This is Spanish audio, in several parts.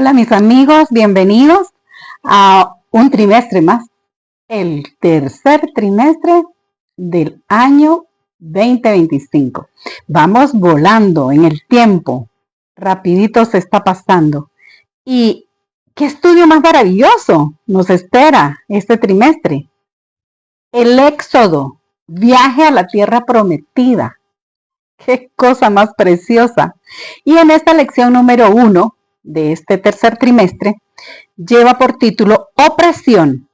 Hola mis amigos, bienvenidos a un trimestre más, el tercer trimestre del año 2025. Vamos volando en el tiempo, rapidito se está pasando. ¿Y qué estudio más maravilloso nos espera este trimestre? El Éxodo, viaje a la tierra prometida. ¡Qué cosa más preciosa! Y en esta lección número 1 de este tercer trimestre, lleva por título Opresión,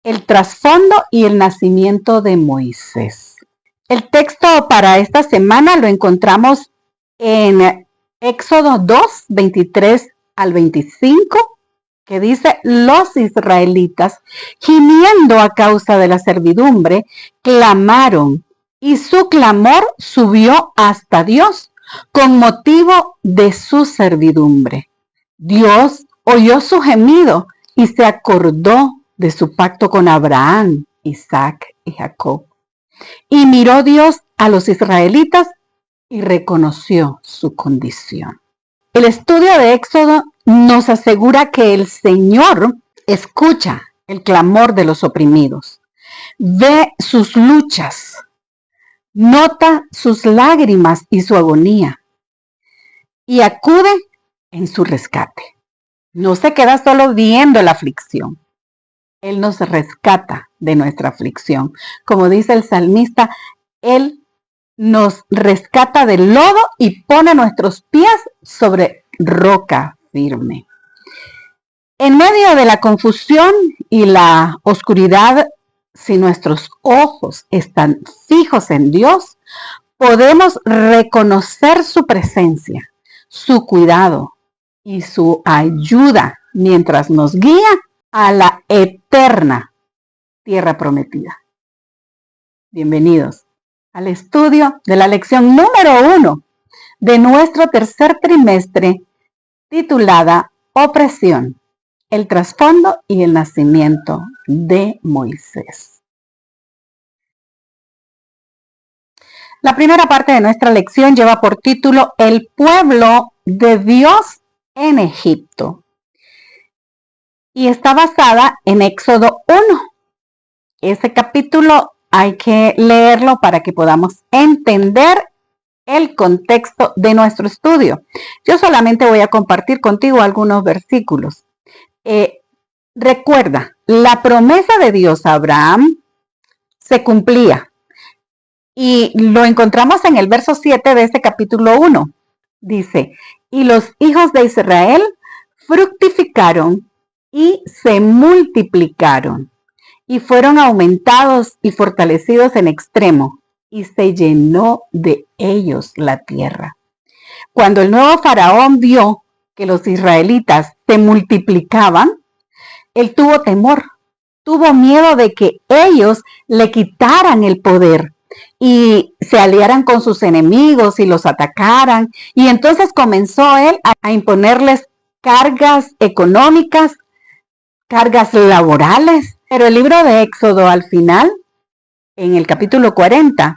el trasfondo y el nacimiento de Moisés. El texto para esta semana lo encontramos en Éxodo 2, 23 al 25, que dice: los israelitas, gimiendo a causa de la servidumbre, clamaron, y su clamor subió hasta Dios con motivo de su servidumbre. Dios oyó su gemido y se acordó de su pacto con Abraham, Isaac y Jacob. Y miró Dios a los israelitas y reconoció su condición. El estudio de Éxodo nos asegura que el Señor escucha el clamor de los oprimidos, ve sus luchas, nota sus lágrimas y su agonía y acude en su rescate. No se queda solo viendo la aflicción. Él nos rescata de nuestra aflicción. Como dice el salmista, Él nos rescata del lodo y pone nuestros pies sobre roca firme. En medio de la confusión y la oscuridad, si nuestros ojos están fijos en Dios, podemos reconocer su presencia, su cuidado y su ayuda mientras nos guía a la eterna tierra prometida. Bienvenidos al estudio de la lección número 1 de nuestro tercer trimestre, titulada Opresión, el trasfondo y el nacimiento de Moisés. La primera parte de nuestra lección lleva por título El pueblo de Dios en Egipto y está basada en Éxodo 1. Ese capítulo hay que leerlo para que podamos entender el contexto de nuestro estudio. Yo solamente voy a compartir contigo algunos versículos. Recuerda, la promesa de Dios a Abraham se cumplía y lo encontramos en el verso 7 de este capítulo 1. Dice: y los hijos de Israel fructificaron y se multiplicaron, y fueron aumentados y fortalecidos en extremo, y se llenó de ellos la tierra. Cuando el nuevo faraón vio que los israelitas se multiplicaban, él tuvo temor, tuvo miedo de que ellos le quitaran el poder y se aliaran con sus enemigos y los atacaran. Y entonces comenzó él a imponerles cargas económicas, cargas laborales. Pero el libro de Éxodo, al final, en el capítulo 40,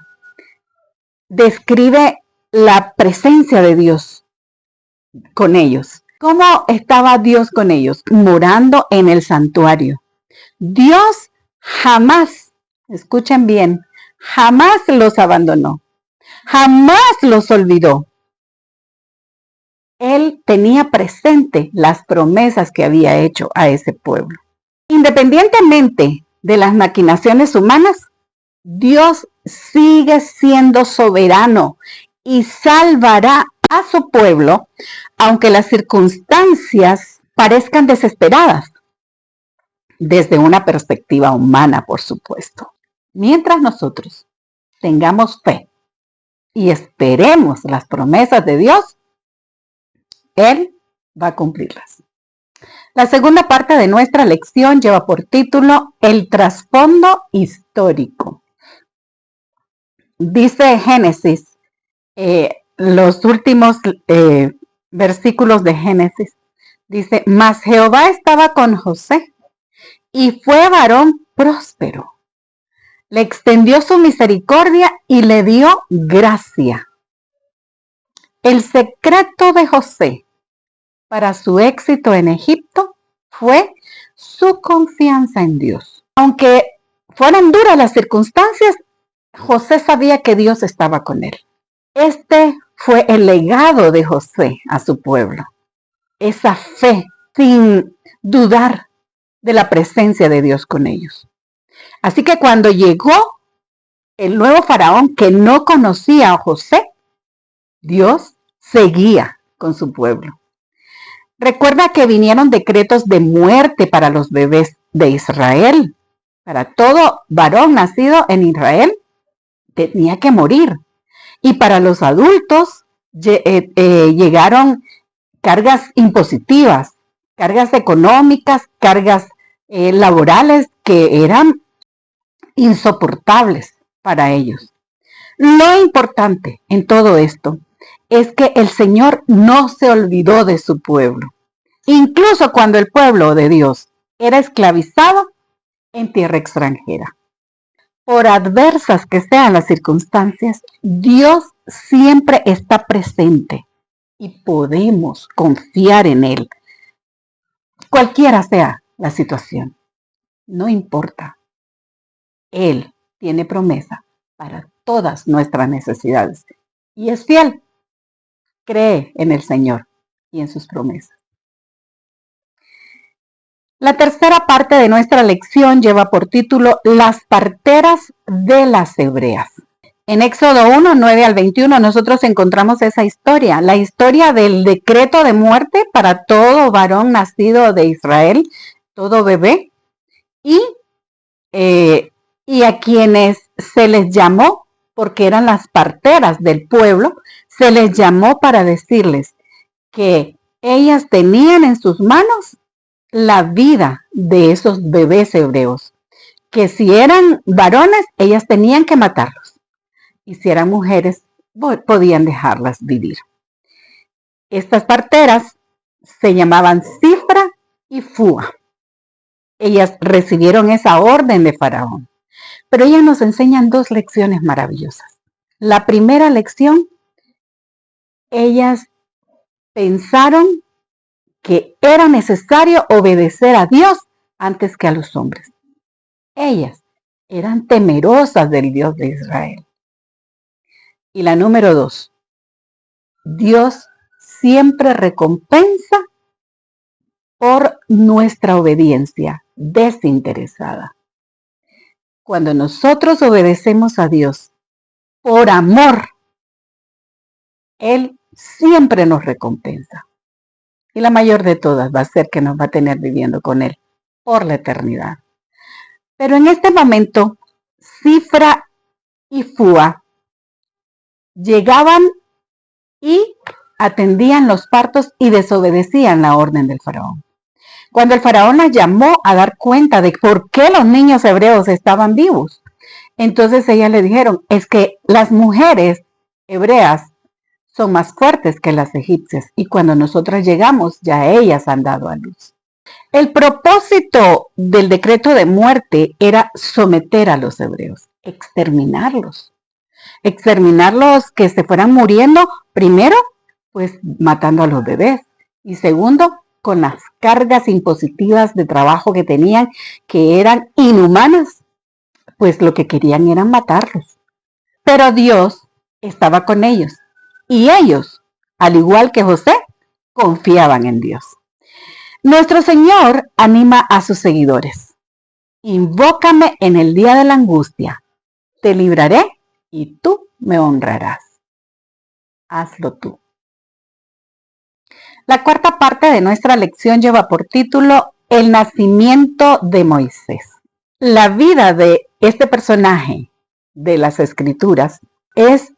describe la presencia de Dios con ellos. ¿Cómo estaba Dios con ellos? Morando en el santuario. Dios jamás, escuchen bien, jamás los abandonó, jamás los olvidó. Él tenía presente las promesas que había hecho a ese pueblo. Independientemente de las maquinaciones humanas, Dios sigue siendo soberano y salvará a su pueblo, aunque las circunstancias parezcan desesperadas, desde una perspectiva humana, por supuesto. Mientras nosotros tengamos fe y esperemos las promesas de Dios, Él va a cumplirlas. La segunda parte de nuestra lección lleva por título El trasfondo histórico. Dice Génesis, los últimos versículos de Génesis, dice: mas Jehová estaba con José y fue varón próspero. Le extendió su misericordia y le dio gracia. El secreto de José para su éxito en Egipto fue su confianza en Dios. Aunque fueran duras las circunstancias, José sabía que Dios estaba con él. Este fue el legado de José a su pueblo. Esa fe sin dudar de la presencia de Dios con ellos. Así que cuando llegó el nuevo faraón que no conocía a José, Dios seguía con su pueblo. Recuerda que vinieron decretos de muerte para los bebés de Israel. Para todo varón nacido en Israel tenía que morir. Y para los adultos llegaron cargas impositivas, cargas económicas, cargas laborales que eran insoportables para ellos. Lo importante en todo esto es que el Señor no se olvidó de su pueblo, incluso cuando el pueblo de Dios era esclavizado en tierra extranjera. Por adversas que sean las circunstancias, Dios siempre está presente y podemos confiar en Él. Cualquiera sea la situación, no importa. Él tiene promesa para todas nuestras necesidades y es fiel. Cree en el Señor y en sus promesas. La tercera parte de nuestra lección lleva por título Las parteras de las hebreas. En Éxodo 1, 9 al 21 nosotros encontramos esa historia, la historia del decreto de muerte para todo varón nacido de Israel, todo bebé, y a quienes se les llamó, porque eran las parteras del pueblo, se les llamó para decirles que ellas tenían en sus manos la vida de esos bebés hebreos, que si eran varones, ellas tenían que matarlos, y si eran mujeres, podían dejarlas vivir. Estas parteras se llamaban Cifra y Fúa. Ellas recibieron esa orden de Faraón, pero ellas nos enseñan dos lecciones maravillosas. La primera lección, ellas pensaron que era necesario obedecer a Dios antes que a los hombres. Ellas eran temerosas del Dios de Israel. Y la número 2, Dios siempre recompensa por nuestra obediencia desinteresada. Cuando nosotros obedecemos a Dios por amor, Él siempre nos recompensa. Y la mayor de todas va a ser que nos va a tener viviendo con Él por la eternidad. Pero en este momento, Cifra y Fúa llegaban y atendían los partos y desobedecían la orden del faraón. Cuando el faraón las llamó a dar cuenta de por qué los niños hebreos estaban vivos, entonces ellas le dijeron, es que las mujeres hebreas son más fuertes que las egipcias y cuando nosotras llegamos ya ellas han dado a luz. El propósito del decreto de muerte era someter a los hebreos, exterminarlos que se fueran muriendo, primero, pues matando a los bebés, y segundo, con las cargas impositivas de trabajo que tenían, que eran inhumanas, pues lo que querían era matarlos. Pero Dios estaba con ellos, y ellos, al igual que José, confiaban en Dios. Nuestro Señor anima a sus seguidores. Invócame en el día de la angustia, te libraré y tú me honrarás. Hazlo tú. La cuarta parte de nuestra lección lleva por título El nacimiento de Moisés. La vida de este personaje de las Escrituras es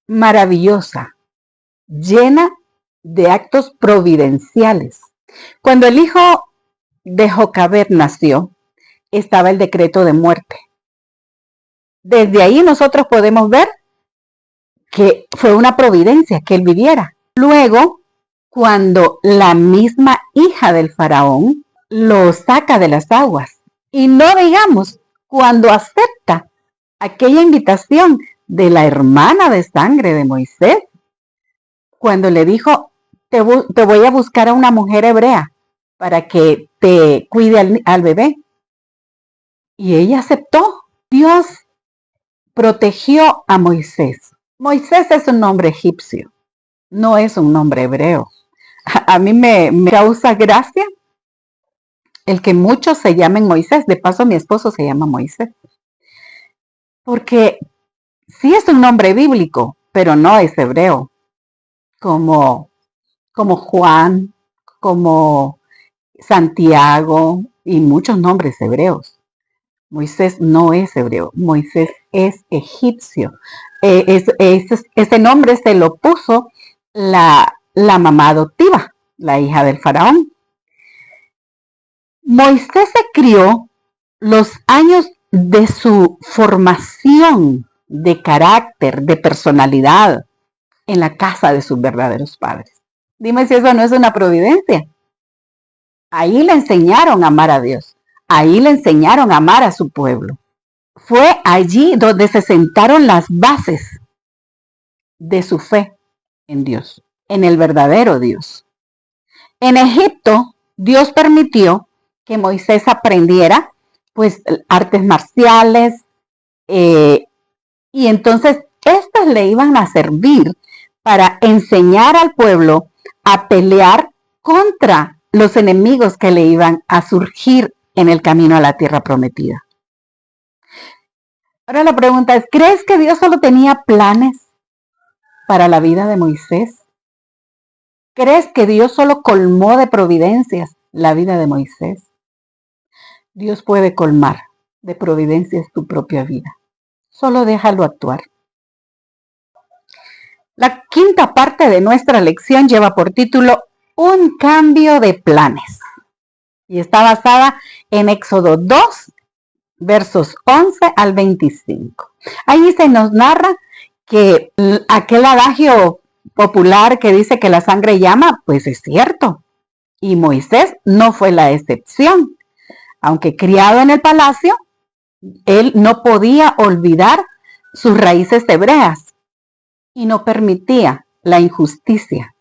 maravillosa, llena de actos providenciales. Cuando el hijo de Jocabed nació, estaba el decreto de muerte. Desde ahí nosotros podemos ver que fue una providencia que él viviera. Luego, cuando la misma hija del faraón lo saca de las aguas, y no digamos cuando acepta aquella invitación de la hermana de sangre de Moisés, cuando le dijo, te voy a buscar a una mujer hebrea para que te cuide al bebé. Y ella aceptó. Dios protegió a Moisés. Moisés es un nombre egipcio, no es un nombre hebreo. A mí me causa gracia el que muchos se llamen Moisés. De paso, mi esposo se llama Moisés. Porque sí es un nombre bíblico, pero no es hebreo. Como Juan, como Santiago y muchos nombres hebreos. Moisés no es hebreo, Moisés es egipcio. Ese nombre se lo puso la mamá adoptiva, la hija del faraón. Moisés se crió los años de su formación de carácter, de personalidad, en la casa de sus verdaderos padres. Dime si eso no es una providencia. Ahí le enseñaron a amar a Dios. Ahí le enseñaron a amar a su pueblo. Fue allí donde se sentaron las bases de su fe en Dios, en el verdadero Dios. En Egipto, Dios permitió que Moisés aprendiera pues artes marciales y entonces estas le iban a servir para enseñar al pueblo a pelear contra los enemigos que le iban a surgir en el camino a la tierra prometida. Ahora la pregunta es, ¿crees que Dios solo tenía planes para la vida de Moisés? ¿Crees que Dios solo colmó de providencias la vida de Moisés? Dios puede colmar de providencias tu propia vida. Solo déjalo actuar. La quinta parte de nuestra lección lleva por título Un cambio de planes y está basada en Éxodo 2, versos 11 al 25. Ahí se nos narra que aquel adagio popular que dice que la sangre llama, pues es cierto. Y Moisés no fue la excepción. Aunque criado en el palacio, él no podía olvidar sus raíces hebreas y no permitía la injusticia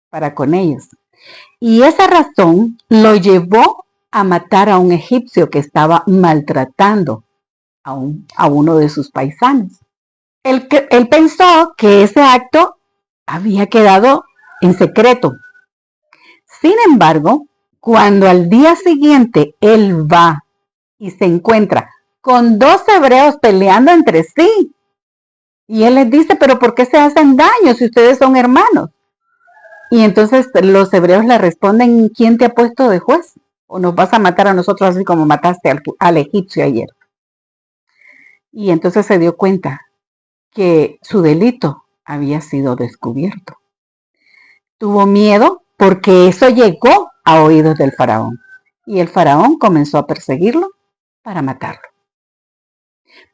para con ellos. Y esa razón lo llevó a matar a un egipcio que estaba maltratando a uno de sus paisanos. Él pensó que ese acto había quedado en secreto. Sin embargo, cuando al día siguiente él va y se encuentra con dos hebreos peleando entre sí, y él les dice, pero ¿por qué se hacen daño si ustedes son hermanos? Y entonces los hebreos le responden, ¿quién te ha puesto de juez? ¿O nos vas a matar a nosotros así como mataste al egipcio ayer? Y entonces se dio cuenta que su delito había sido descubierto. Tuvo miedo porque eso llegó a oídos del faraón. Y el faraón comenzó a perseguirlo para matarlo.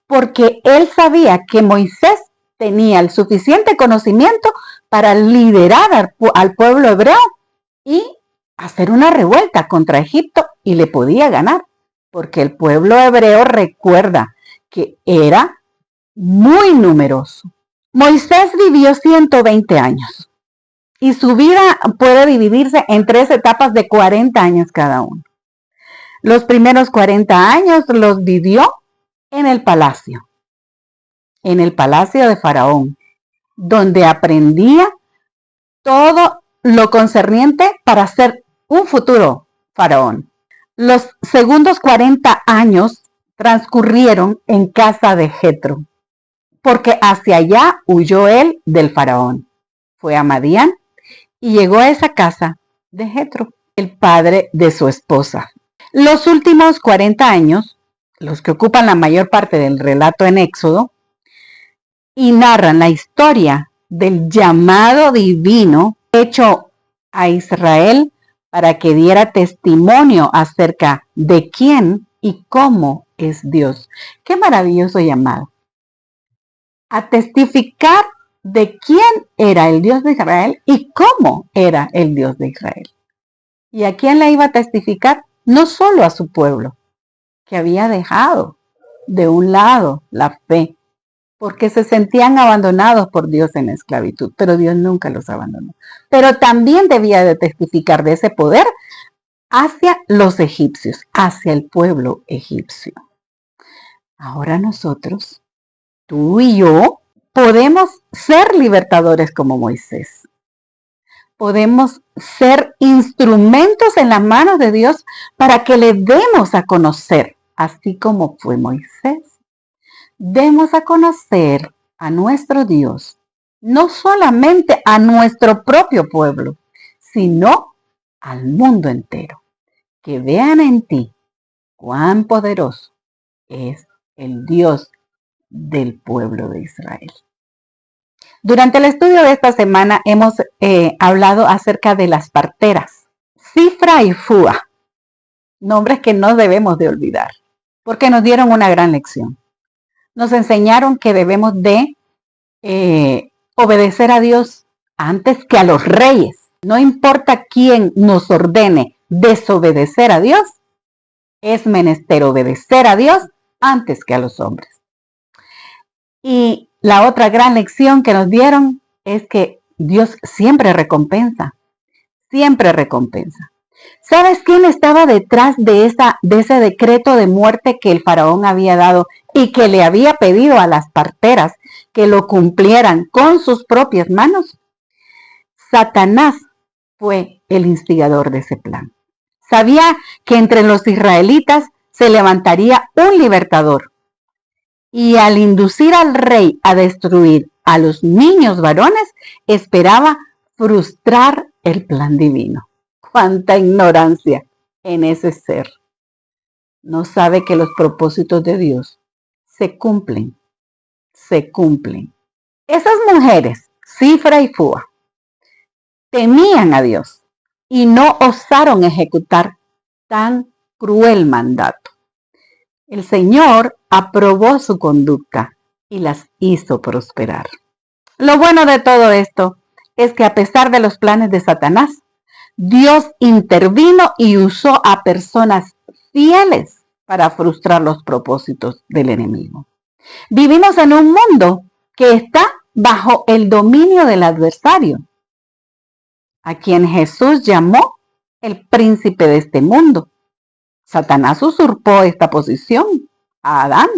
Porque él sabía que Moisés tenía el suficiente conocimiento para liderar al pueblo hebreo y hacer una revuelta contra Egipto y le podía ganar. Porque el pueblo hebreo, recuerda que era muy numeroso. Moisés vivió 120 años y su vida puede dividirse en 3 etapas de 40 años cada uno. Los primeros 40 años los vivió en el palacio de Faraón, donde aprendía todo lo concerniente para ser un futuro faraón. Los segundos 40 años transcurrieron en casa de Jetro, porque hacia allá huyó él del faraón. Fue a Madián y llegó a esa casa de Jetro, el padre de su esposa. Los últimos 40 años, los que ocupan la mayor parte del relato en Éxodo, y narran la historia del llamado divino hecho a Israel para que diera testimonio acerca de quién y cómo es Dios. Qué maravilloso llamado. A testificar de quién era el Dios de Israel y cómo era el Dios de Israel. ¿Y a quién le iba a testificar? No solo a su pueblo, que había dejado de un lado la fe, porque se sentían abandonados por Dios en la esclavitud, pero Dios nunca los abandonó. Pero también debía de testificar de ese poder hacia los egipcios, hacia el pueblo egipcio. Ahora nosotros, tú y yo, podemos ser libertadores como Moisés. Podemos ser instrumentos en las manos de Dios para que le demos a conocer, así como fue Moisés. Demos a conocer a nuestro Dios, no solamente a nuestro propio pueblo, sino al mundo entero. Que vean en ti cuán poderoso es el Dios del pueblo de Israel. Durante el estudio de esta semana hemos hablado acerca de las parteras, Cifra y Fúa, nombres que no debemos de olvidar, porque nos dieron una gran lección. Nos enseñaron que debemos de obedecer a Dios antes que a los reyes. No importa quién nos ordene desobedecer a Dios, es menester obedecer a Dios antes que a los hombres. Y la otra gran lección que nos dieron es que Dios siempre recompensa, siempre recompensa. ¿Sabes quién estaba detrás de ese decreto de muerte que el faraón había dado y que le había pedido a las parteras que lo cumplieran con sus propias manos? Satanás fue el instigador de ese plan. Sabía que entre los israelitas se levantaría un libertador. Y al inducir al rey a destruir a los niños varones, esperaba frustrar el plan divino. ¡Cuánta ignorancia en ese ser! No sabe que los propósitos de Dios se cumplen, se cumplen. Esas mujeres, Cifra y Fúa, temían a Dios y no osaron ejecutar tan cruel mandato. El Señor aprobó su conducta y las hizo prosperar. Lo bueno de todo esto es que a pesar de los planes de Satanás, Dios intervino y usó a personas fieles para frustrar los propósitos del enemigo. Vivimos en un mundo que está bajo el dominio del adversario, a quien Jesús llamó el príncipe de este mundo. Satanás usurpó esta posición a Adán,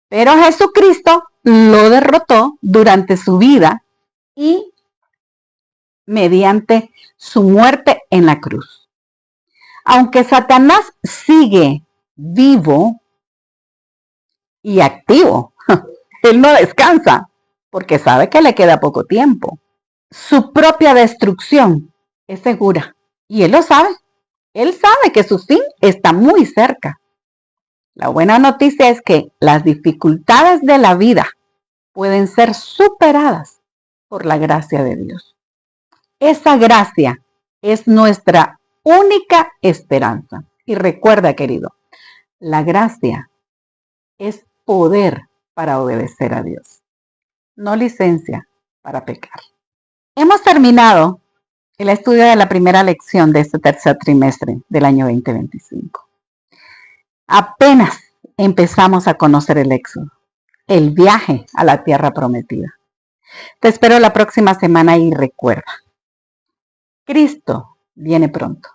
pero Jesucristo lo derrotó durante su vida y mediante su muerte en la cruz. Aunque Satanás sigue vivo y activo, él no descansa porque sabe que le queda poco tiempo. Su propia destrucción es segura y él lo sabe. Él sabe que su fin está muy cerca. La buena noticia es que las dificultades de la vida pueden ser superadas por la gracia de Dios. Esa gracia es nuestra única esperanza. Y recuerda, querido, la gracia es poder para obedecer a Dios, no licencia para pecar. Hemos terminado el estudio de la primera lección de este tercer trimestre del año 2025. Apenas empezamos a conocer el Éxodo, el viaje a la tierra prometida. Te espero la próxima semana y recuerda, Cristo viene pronto.